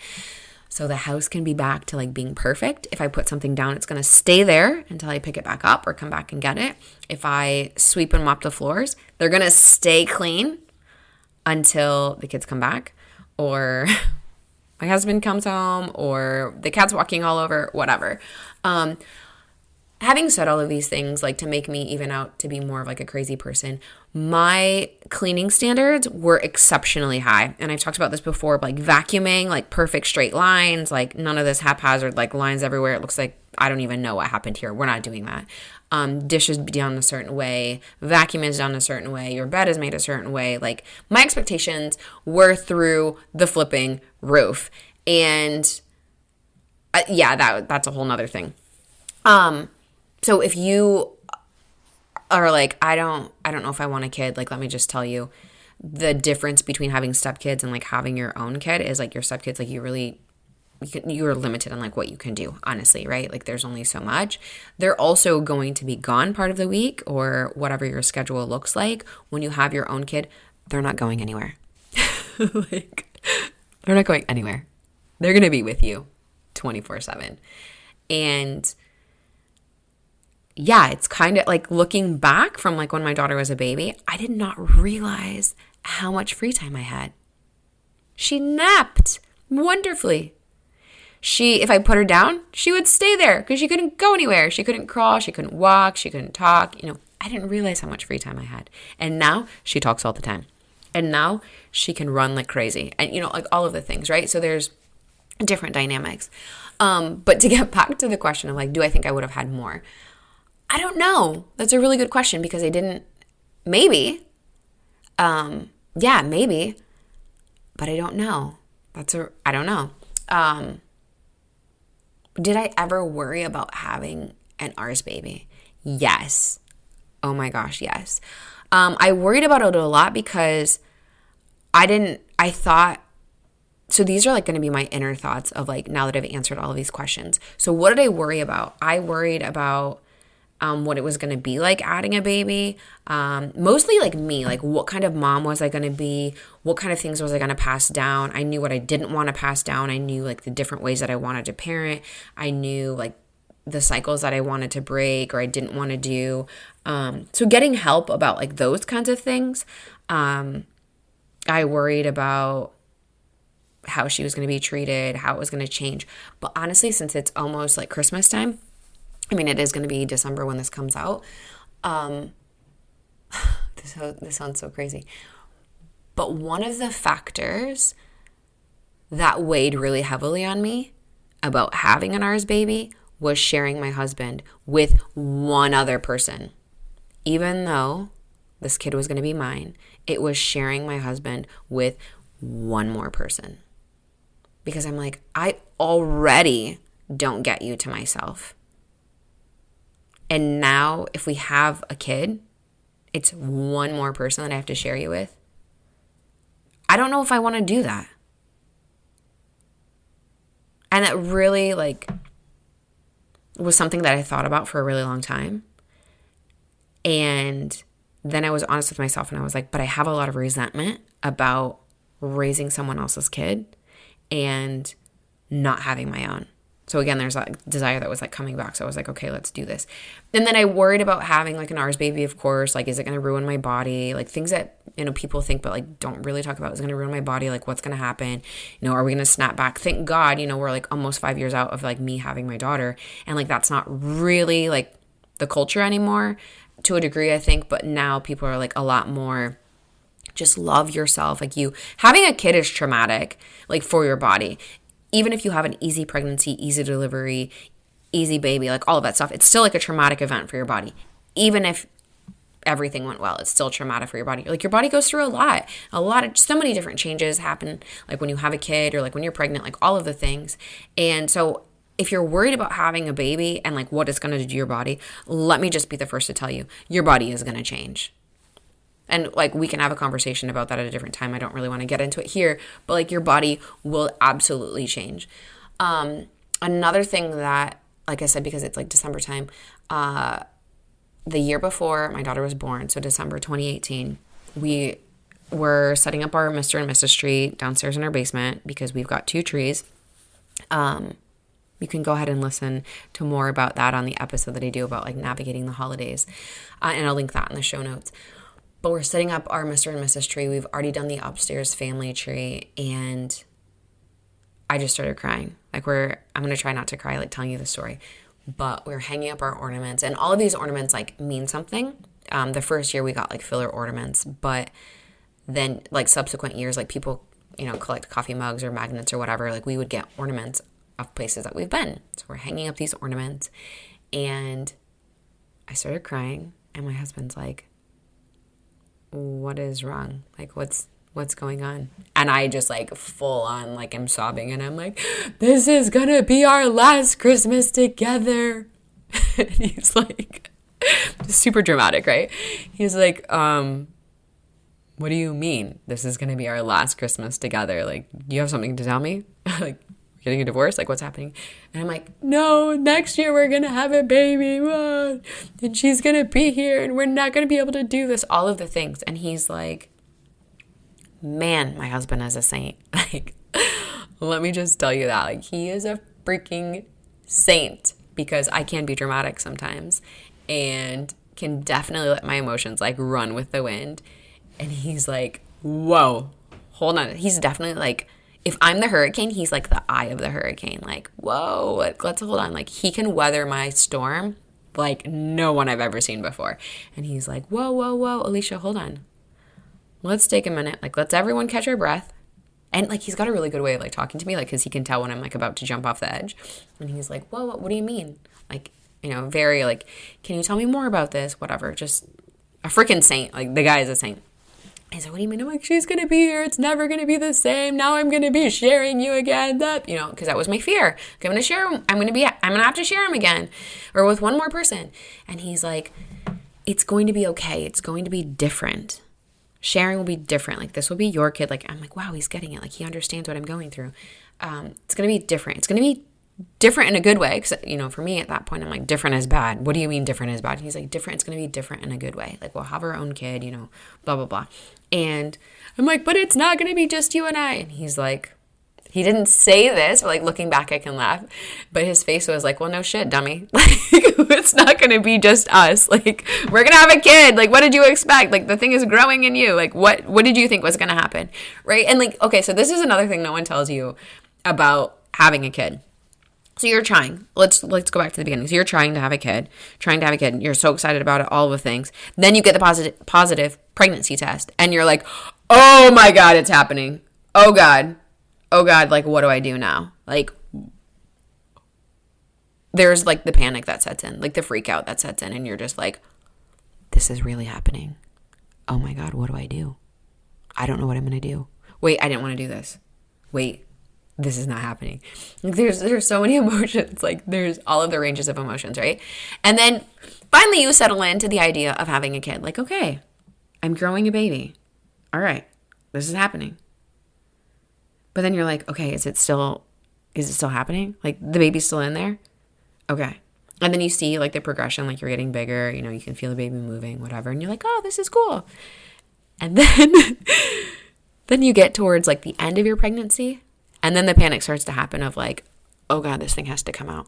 Speaker 1: so the house can be back to like being perfect. If I put something down, it's going to stay there until I pick it back up or come back and get it. If I sweep and mop the floors, they're going to stay clean until the kids come back, or my husband comes home, or the cat's walking all over, whatever. Having said all of these things, like to make me even out to be more of like a crazy person, my cleaning standards were exceptionally high. And I've talked about this before, like vacuuming, like perfect straight lines, like none of this haphazard, like lines everywhere. It looks like I don't even know what happened here. We're not doing that. Dishes be done a certain way. Vacuum is done a certain way. Your bed is made a certain way. Like, my expectations were through the flipping roof. And that's a whole nother thing. So if you are like, I don't know if I want a kid, like, let me just tell you, the difference between having stepkids and like having your own kid is like your stepkids, like, you really you're limited on like what you can do, honestly, right? Like there's only so much. They're also going to be gone part of the week or whatever your schedule looks like. When you have your own kid, they're not going anywhere. Like they're not going anywhere. They're going to be with you 24/7. And yeah, it's kind of like looking back from like when my daughter was a baby, I did not realize how much free time I had. She napped wonderfully. If I put her down, she would stay there because she couldn't go anywhere. She couldn't crawl, she couldn't walk, she couldn't talk. I didn't realize how much free time I had. And now she talks all the time. And now she can run like crazy. And, like all of the things, right? So there's different dynamics. But to get back to the question of like, do I think I would have had more? I don't know. That's a really good question because I didn't, maybe. Yeah, maybe. But I don't know. I don't know. Did I ever worry about having an ours baby? Yes. Oh my gosh, yes. I worried about it a lot because so these are like going to be my inner thoughts of like, now that I've answered all of these questions. So what did I worry about? I worried about what it was going to be like adding a baby. Mostly like me, like what kind of mom was I going to be? What kind of things was I going to pass down? I knew what I didn't want to pass down. I knew like the different ways that I wanted to parent. I knew like the cycles that I wanted to break or I didn't want to do. So getting help about like those kinds of things. I worried about how she was going to be treated, how it was going to change. But honestly, since it's almost like Christmas time, it is going to be December when this comes out. This sounds so crazy. But one of the factors that weighed really heavily on me about having an ours baby was sharing my husband with one other person. Even though this kid was going to be mine, it was sharing my husband with one more person. Because I'm like, I already don't get you to myself. And now if we have a kid, it's one more person that I have to share you with. I don't know if I want to do that. And that really was something that I thought about for a really long time. And then I was honest with myself and I was like, but I have a lot of resentment about raising someone else's kid and not having my own. So again, there's that desire that was like coming back. So I was like, okay, let's do this. And then I worried about having like an ours baby, of course. Like, is it going to ruin my body? Like things that, people think, but like don't really talk about. Is it going to ruin my body? Like what's going to happen? Are we going to snap back? Thank God, we're like almost 5 years out of like me having my daughter. And like, that's not really like the culture anymore to a degree, I think. But now people are like a lot more just love yourself. Like having a kid is traumatic, like for your body. Even if you have an easy pregnancy, easy delivery, easy baby, like all of that stuff, it's still like a traumatic event for your body. Even if everything went well, it's still traumatic for your body. Like your body goes through a lot of, so many different changes happen, like when you have a kid or like when you're pregnant, like all of the things. And so if you're worried about having a baby and like what it's going to do to your body, let me just be the first to tell you, your body is going to change. And like we can have a conversation about that at a different time. I don't really want to get into it here, but like your body will absolutely change. Another thing that, like I said, because it's like December time, the year before my daughter was born, so December 2018, we were setting up our Mr. and Mrs. tree downstairs in our basement because we've got 2 trees. You can go ahead and listen to more about that on the episode that I do about like navigating the holidays. And I'll link that in the show notes. But we're setting up our Mr. and Mrs. tree. We've already done the upstairs family tree. And I just started crying. Like I'm going to try not to cry, like telling you the story. But we're hanging up our ornaments. And all of these ornaments like mean something. The first year we got like filler ornaments. But then like subsequent years, like people, collect coffee mugs or magnets or whatever. Like we would get ornaments of places that we've been. So we're hanging up these ornaments. And I started crying. And my husband's like, what is wrong? Like, what's going on? And I just like full on, like I'm sobbing and I'm like, this is gonna be our last Christmas together. And he's like, super dramatic, right? He's like, what do you mean this is gonna be our last Christmas together? Like, do you have something to tell me? Like, getting a divorce? Like, what's happening? And I'm like, no, next year we're going to have a baby. And she's going to be here and we're not going to be able to do this. All of the things. And he's like, man, my husband is a saint. Like, let me just tell you that. Like, he is a freaking saint, because I can be dramatic sometimes and can definitely let my emotions like run with the wind. And he's like, whoa, hold on. He's definitely like, if I'm the hurricane, he's like the eye of the hurricane. Like, whoa, like, let's hold on. Like, he can weather my storm like no one I've ever seen before. And he's like, whoa, Alicia, hold on. Let's take a minute. Like, let's everyone catch our breath. And, like, he's got a really good way of, like, talking to me, like, because he can tell when I'm, like, about to jump off the edge. And he's like, whoa, what do you mean? Like, you know, very, like, can you tell me more about this? Whatever. Just a freaking saint. Like, the guy is a saint. He's like, what do you mean? I'm like, she's going to be here. It's never going to be the same. Now I'm going to be sharing you again. That, you know, because that was my fear. I'm going to share him. I'm going to have to share him again, or with one more person. And he's like, it's going to be okay. It's going to be different. Sharing will be different. Like, this will be your kid. Like, I'm like, wow, he's getting it. Like, he understands what I'm going through. It's going to be different. It's going to be different in a good way. Because, you know, for me at that point, I'm like, different is bad. What do you mean different is bad? And he's like, different. It's going to be different in a good way. Like, we'll have our own kid, you know, blah, blah, blah. And I'm like, but it's not going to be just you and I. And he's like, he didn't say this, but like looking back, I can laugh. But his face was like, well, no shit, dummy. Like, it's not going to be just us. Like, we're going to have a kid. Like, what did you expect? Like, the thing is growing in you. Like, what did you think was going to happen? Right? And like, okay, so this is another thing no one tells you about having a kid. So you're trying. Let's go back to the beginning. So you're trying to have a kid. You're so excited about it, all the things. Then you get the positive pregnancy test. And you're like, oh my God, it's happening. Oh God, like, what do I do now? Like, there's, like, the panic that sets in, like, the freak out that sets in, and you're just like, this is really happening. Oh, my God, what do I do? I don't know what I'm going to do. Wait, I didn't want to do this. Wait, this is not happening. Like, there's so many emotions. Like, there's all of the ranges of emotions, right? And then, finally, you settle into the idea of having a kid. Like, okay, I'm growing a baby. All right, this is happening. But then you're like, okay, is it still happening? Like, the baby's still in there? Okay. And then you see, like, the progression, like, you're getting bigger, you know, you can feel the baby moving, whatever. And you're like, oh, this is cool. And then, then you get towards, like, the end of your pregnancy. And then the panic starts to happen of, like, oh, God, this thing has to come out.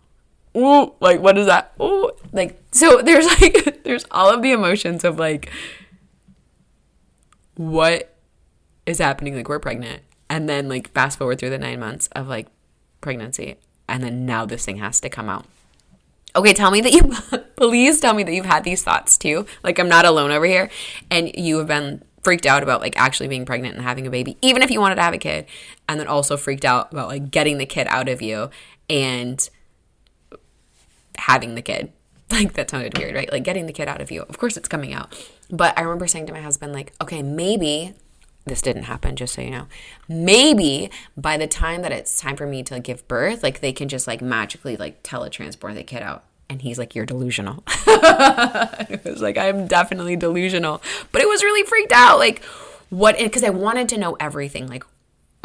Speaker 1: Ooh, like, what is that? Ooh, like, so there's, like, there's all of the emotions of, like, what is happening? Like, we're pregnant. And then, like, fast forward through the 9 months of, like, pregnancy. And then now this thing has to come out. Okay, please tell me that you've had these thoughts too. Like, I'm not alone over here. And you have been freaked out about, like, actually being pregnant and having a baby, even if you wanted to have a kid. And then also freaked out about, like, getting the kid out of you and having the kid. Like, that sounded weird, right? Like, getting the kid out of you. Of course it's coming out. But I remember saying to my husband, like, okay, maybe... this didn't happen, just so you know. Maybe by the time that it's time for me to give birth, like, they can just, like, magically, like, teletransport the kid out. And he's like, you're delusional. It was like, I'm definitely delusional. But it was really freaked out. Like, what? Because I wanted to know everything. Like,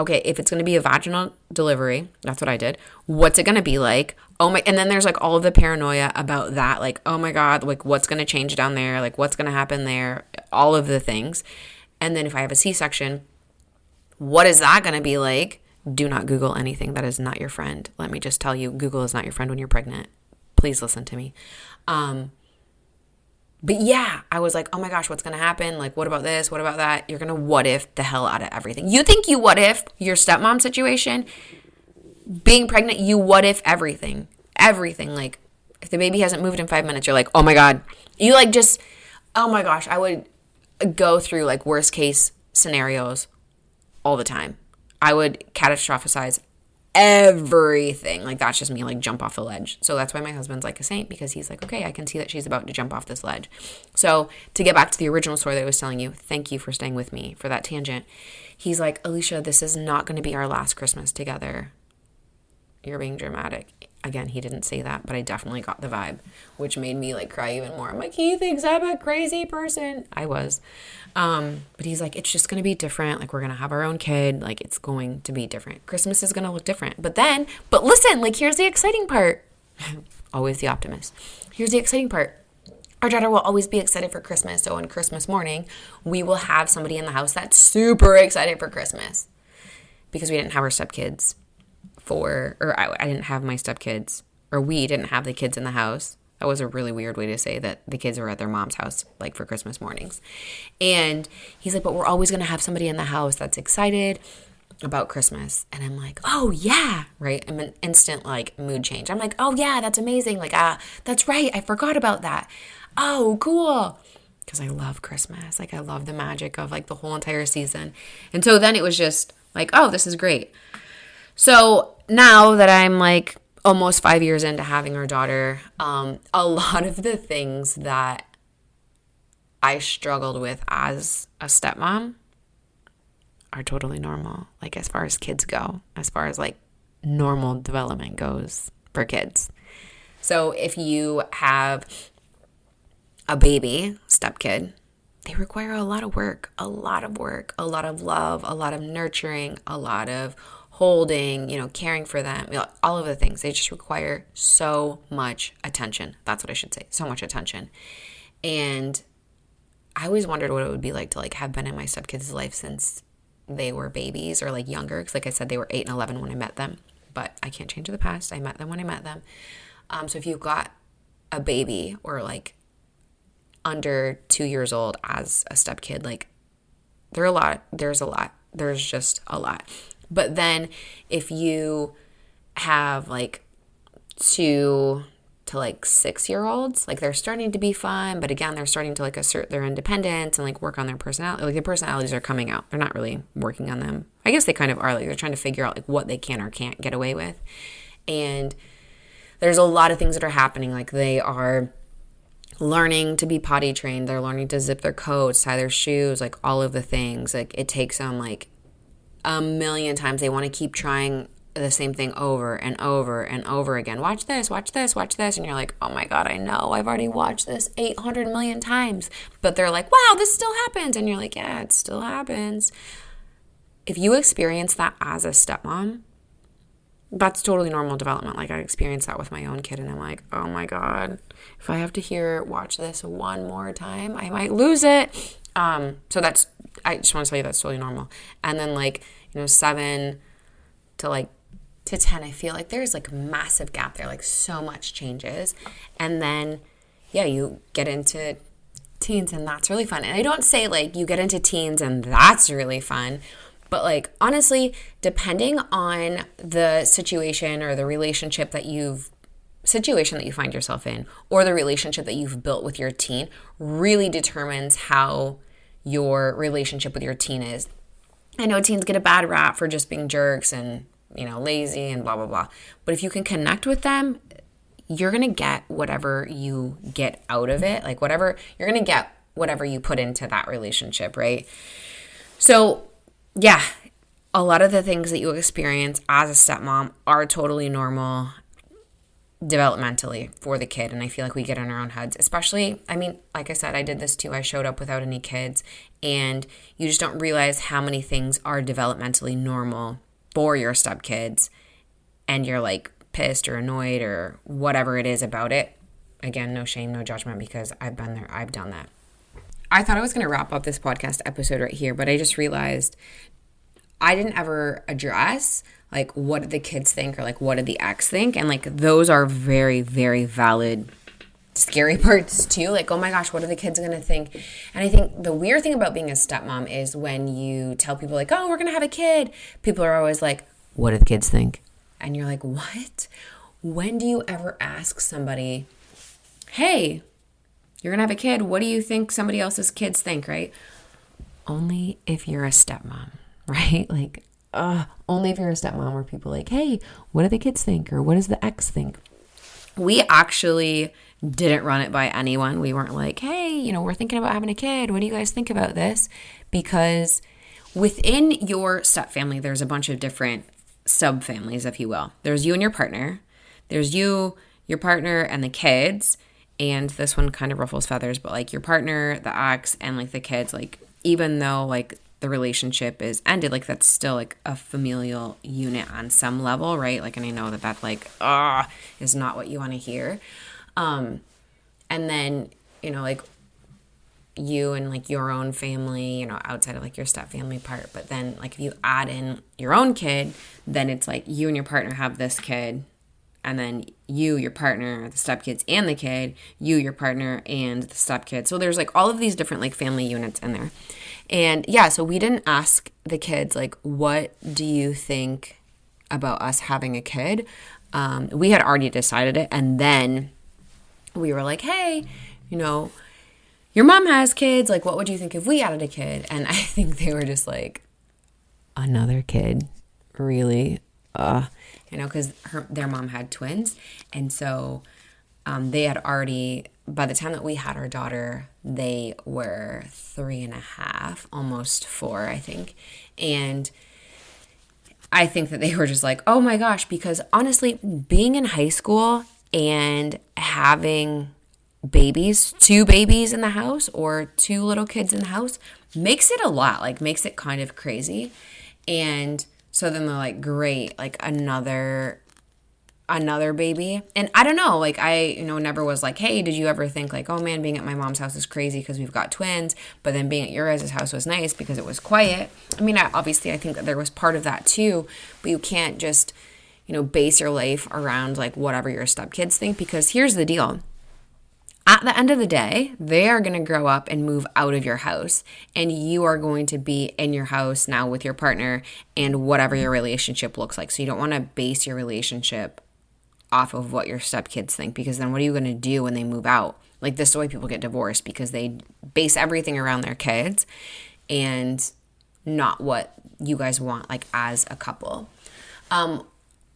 Speaker 1: okay, if it's going to be a vaginal delivery, that's what I did. What's it going to be like? Oh my, and then there's, like, all of the paranoia about that. Like, oh my God, like, what's going to change down there? Like, what's going to happen there? All of the things. And then if I have a C-section, what is that going to be like? Do not Google anything that is not your friend. Let me just tell you, Google is not your friend when you're pregnant. Please listen to me. But yeah, I was like, oh my gosh, what's going to happen? Like, what about this? What about that? You're going to what if the hell out of everything. You think you what if your stepmom situation, being pregnant, you what if everything. Everything. Like, if the baby hasn't moved in 5 minutes, you're like, oh my God. You like just, oh my gosh, I would go through, like, worst case scenarios all the time. I would catastrophize everything. Like, that's just me, like, jump off the ledge. So that's why my husband's like a saint, because he's like, okay, I can see that she's about to jump off this ledge. So to get back to the original story that I was telling you, thank you for staying with me for that tangent. He's like, Alicia, this is not going to be our last Christmas together. You're being dramatic. Again, he didn't say that, but I definitely got the vibe, which made me like cry even more. I'm like, he thinks I'm a crazy person. I was. But he's like, it's just going to be different. Like, we're going to have our own kid. Like, it's going to be different. Christmas is going to look different. But listen, like, here's the exciting part. Always the optimist. Here's the exciting part. Our daughter will always be excited for Christmas. So on Christmas morning, we will have somebody in the house that's super excited for Christmas. Because we didn't have our stepkids I didn't have my stepkids, or we didn't have the kids in the house. That was a really weird way to say that the kids were at their mom's house, like for Christmas mornings. And he's like, but we're always going to have somebody in the house that's excited about Christmas. And I'm like, oh yeah, right? I'm an instant like mood change. I'm like, oh yeah, that's amazing. Like, that's right. I forgot about that. Oh, cool. Because I love Christmas. Like, I love the magic of like the whole entire season. And so then it was just like, oh, this is great. So now that I'm like almost 5 years into having our daughter, a lot of the things that I struggled with as a stepmom are totally normal. Like, as far as kids go, as far as like normal development goes for kids. So if you have a baby, stepkid, they require a lot of work, a lot of love, a lot of nurturing, a lot of holding, caring for them, all of the things. They just require so much attention. That's what I should say. So much attention. And I always wondered what it would be like to like have been in my stepkids' life since they were babies or like younger. Because like I said, they were 8 and 11 when I met them. But I can't change the past. I met them when I met them. So if you've got a baby or like under 2 years old as a stepkid, like there's just a lot. But then if you have like 2 to like 6-year-olds, like they're starting to be fun, but again, they're starting to like assert their independence and like work on their personality. Like their personalities are coming out. They're not really working on them. I guess they kind of are. Like they're trying to figure out like what they can or can't get away with. And there's a lot of things that are happening. Like they are learning to be potty trained. They're learning to zip their coats, tie their shoes, like all of the things. Like it takes them like a million times. They want to keep trying the same thing over and over and over again. Watch this, watch this, watch this. And you're like, oh my God, I know. I've already watched this 800 million times. But they're like, wow, this still happens. And you're like, yeah, it still happens. If you experience that as a stepmom, that's totally normal development. Like I experienced that with my own kid and I'm like, oh my God, if I have to watch this one more time, I might lose it. I just want to tell you that's totally normal. And then 7 to 10, I feel like there's like a massive gap there. Like so much changes. And then, you get into teens and that's really fun. And I don't say like you get into teens and that's really fun. But like, honestly, depending on the situation or the relationship that you find yourself in or the relationship that you've built with your teen really determines how your relationship with your teen is. I know teens get a bad rap for just being jerks and, lazy and blah, blah, blah. But if you can connect with them, you're going to get whatever you get out of it. Like you're going to get whatever you put into that relationship, right? So yeah, a lot of the things that you experience as a stepmom are totally normal developmentally for the kid. And I feel like we get in our own heads, especially, like I said, I did this too. I showed up without any kids and you just don't realize how many things are developmentally normal for your stepkids. And you're like pissed or annoyed or whatever it is about it. Again, no shame, no judgment because I've been there. I've done that. I thought I was going to wrap up this podcast episode right here, but I just realized I didn't ever address like what did the kids think or like what did the ex think, and like those are very, very valid scary parts too. Like, oh my gosh, what are the kids going to think? And I think the weird thing about being a stepmom is when you tell people like, oh, we're going to have a kid, people are always like, what do the kids think? And you're like, what? When do you ever ask somebody, hey, you're going to have a kid, what do you think somebody else's kids think, right? Only if you're a stepmom, right? Like, only if you're a stepmom where people are like, hey, what do the kids think? Or what does the ex think? We actually didn't run it by anyone. We weren't like, hey, we're thinking about having a kid. What do you guys think about this? Because within your step family, there's a bunch of different subfamilies, if you will. There's you and your partner. there's you, your partner, and the kids. And this one kind of ruffles feathers, but like your partner, the ex, and like the kids, like even though like the relationship is ended, like that's still like a familial unit on some level, right? Like, and I know that like, is not what you want to hear. And then, like you and like your own family, outside of like your step family part. But then like if you add in your own kid, then it's like you and your partner have this kid. And then you, your partner, the stepkids, and the kid, you, your partner, and the stepkid. So there's like all of these different like family units in there. And yeah, so we didn't ask the kids, like, what do you think about us having a kid? We had already decided it. And then we were like, hey, your mom has kids. Like, what would you think if we added a kid? And I think they were just like, another kid? Really? Because their mom had twins. And so they had already, by the time that we had our daughter, they were 3.5, almost 4, I think. And I think that they were just like, oh my gosh, because honestly, being in high school and having babies, 2 babies in the house or 2 little kids in the house makes it a lot, like makes it kind of crazy. And so then they're like, great, like another baby. And I don't know, like I, never was like, hey, did you ever think like, oh man, being at my mom's house is crazy because we've got twins, but then being at your guys' house was nice because it was quiet. I mean, obviously I think that there was part of that too, but you can't just, base your life around like whatever your stepkids think, because here's the deal. At the end of the day, they are going to grow up and move out of your house, and you are going to be in your house now with your partner and whatever your relationship looks like. So you don't want to base your relationship off of what your stepkids think, because then what are you going to do when they move out? Like, this is the way people get divorced, because they base everything around their kids and not what you guys want, like, as a couple.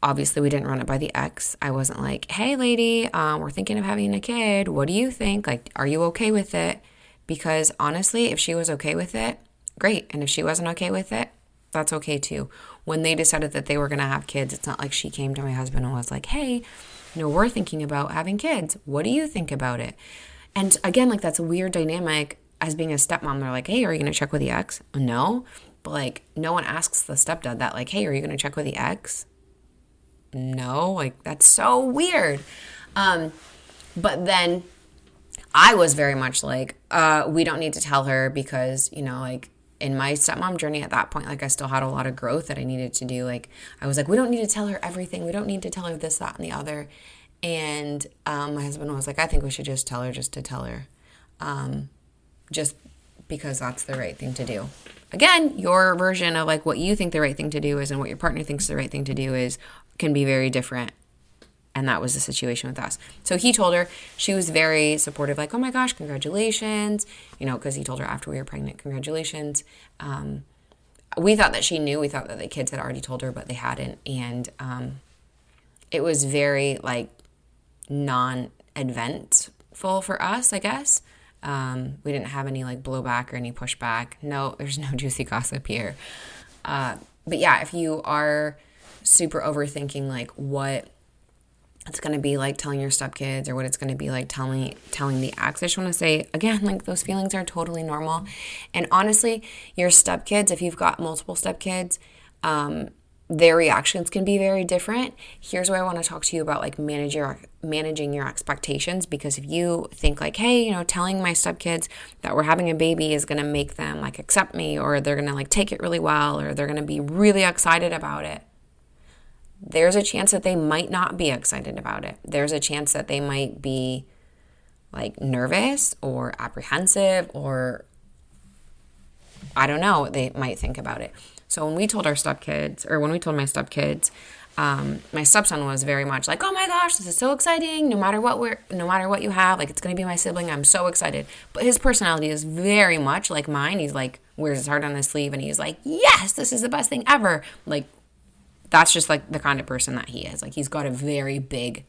Speaker 1: Obviously, we didn't run it by the ex. I wasn't like, hey, lady, we're thinking of having a kid. What do you think? Like, are you okay with it? Because honestly, if she was okay with it, great. And if she wasn't okay with it, that's okay too. When they decided that they were going to have kids, it's not like she came to my husband and was like, hey, we're thinking about having kids. What do you think about it? And again, like, that's a weird dynamic as being a stepmom. They're like, hey, are you going to check with the ex? No. But like, no one asks the stepdad that, like, hey, are you going to check with the ex? No, like, that's so weird. But then I was very much like, we don't need to tell her, because, like, in my stepmom journey at that point, like, I still had a lot of growth that I needed to do. Like, I was like, we don't need to tell her everything. We don't need to tell her this, that, and the other. And my husband was like, I think we should just tell her just to tell her. Just because that's the right thing to do. Again, your version of like what you think the right thing to do is and what your partner thinks the right thing to do is can be very different. And that was the situation with us. So he told her, she was very supportive, like, oh my gosh, congratulations. Because he told her after we were pregnant, congratulations. We thought that she knew. We thought that the kids had already told her, but they hadn't. And it was very like non-eventful for us, I guess. We didn't have any like blowback or any pushback. No, there's no juicy gossip here. But yeah, if you are super overthinking like what it's going to be like telling your stepkids or what it's going to be like telling the ex, I just want to say again, like, those feelings are totally normal. And honestly, your stepkids, if you've got multiple stepkids, their reactions can be very different. Here's why I want to talk to you about like managing your expectations, because if you think like, hey, telling my stepkids that we're having a baby is going to make them like accept me, or they're going to like take it really well, or they're going to be really excited about it, there's a chance that they might not be excited about it. There's a chance that they might be like nervous or apprehensive, or I don't know what they might think about it. So when we told our stepkids, or when we told my stepkids, my stepson was very much like, oh my gosh, this is so exciting. No matter what you have, like, it's going to be my sibling. I'm so excited. But his personality is very much like mine. He's like, wears his heart on his sleeve, and he's like, yes, this is the best thing ever. Like, that's just like the kind of person that he is. Like, he's got a very big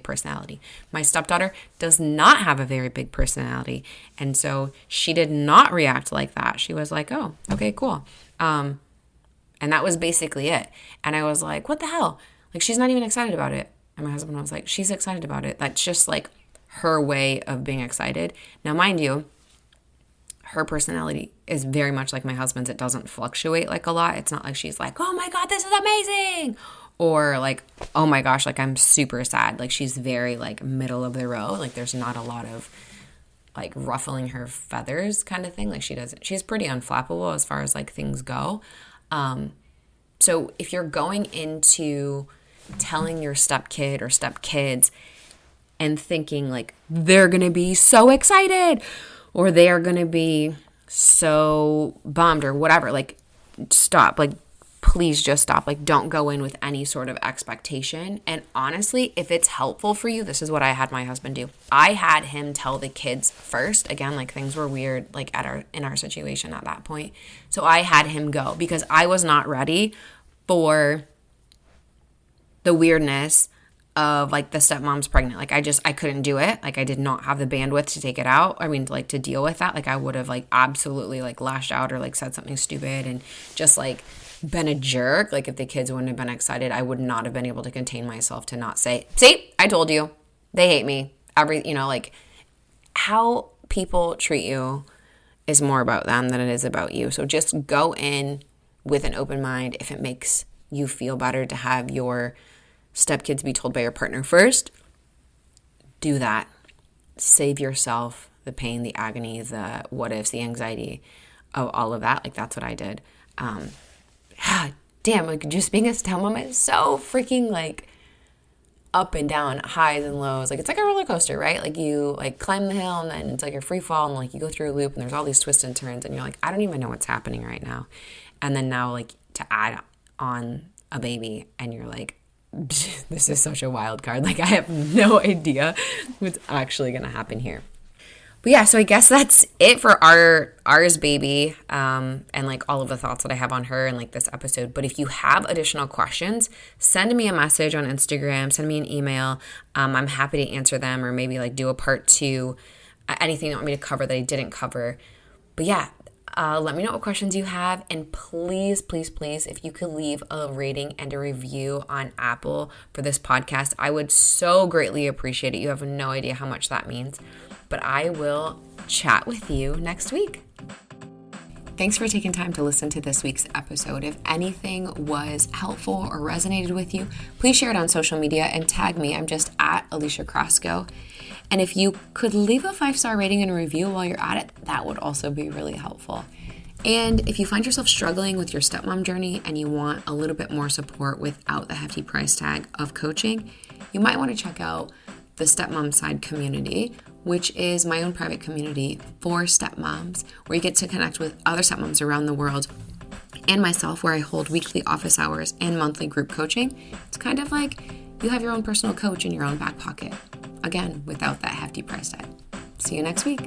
Speaker 1: personality. My stepdaughter does not have a very big personality. And so she did not react like that. She was like, oh, okay, cool. And that was basically it. And I was like, what the hell? Like, she's not even excited about it. And my husband was like, she's excited about it. That's just like her way of being excited. Now, mind you, her personality is very much like my husband's. It doesn't fluctuate like a lot. It's not like she's like, oh my God, this is amazing. Or like, oh my gosh, like I'm super sad. Like she's very like middle of the road. Like there's not a lot of like ruffling her feathers kind of thing. Like she's pretty unflappable as far as like things go. So if you're going into telling your stepkid or stepkids and thinking like they're going to be so excited or they are going to be so bummed or whatever, like stop. Like please just stop. Like don't go in with any sort of expectation. And honestly, if it's helpful for you, this is what I had my husband do. I had him tell the kids first. Again, like things were weird like in our situation at that point. So I had him go because I was not ready for the weirdness of like the stepmom's pregnant. Like I couldn't do it. Like I did not have the bandwidth to take it out. I mean, like to deal with that. Like I would have like absolutely like lashed out or like said something stupid and just like been a jerk. Like if the kids wouldn't have been excited, I would not have been able to contain myself to not say, see, I told you, they hate me. Like how people treat you is more about them than it is about you. So just go in with an open mind. If it makes you feel better to have your stepkids be told by your partner first, do that. Save yourself the pain, the agony, the what ifs, the anxiety of all of that. Like that's what I did. Damn, like just being a stepmom is so freaking like up and down, highs and lows. Like it's like a roller coaster, right? Like you like climb the hill and then it's like a free fall and like you go through a loop and there's all these twists and turns and you're like, I don't even know what's happening right now. And then now like to add on a baby and you're like, this is such a wild card. Like I have no idea what's actually going to happen here. But yeah, so I guess that's it for ours baby, and like all of the thoughts that I have on her and like this episode. But if you have additional questions, send me a message on Instagram, send me an email. I'm happy to answer them or maybe like do a part 2, anything you want me to cover that I didn't cover. But yeah, let me know what questions you have. And please, please, please, if you could leave a rating and a review on Apple for this podcast, I would so greatly appreciate it. You have no idea how much that means. But I will chat with you next week. Thanks for taking time to listen to this week's episode. If anything was helpful or resonated with you, please share it on social media and tag me. I'm just at Alicia Crosco. And if you could leave a 5-star rating and a review while you're at it, that would also be really helpful. And if you find yourself struggling with your stepmom journey and you want a little bit more support without the hefty price tag of coaching, you might want to check out the Stepmom Side community, which is my own private community for stepmoms, where you get to connect with other stepmoms around the world and myself, where I hold weekly office hours and monthly group coaching. It's kind of like you have your own personal coach in your own back pocket. Again, without that hefty price tag. See you next week.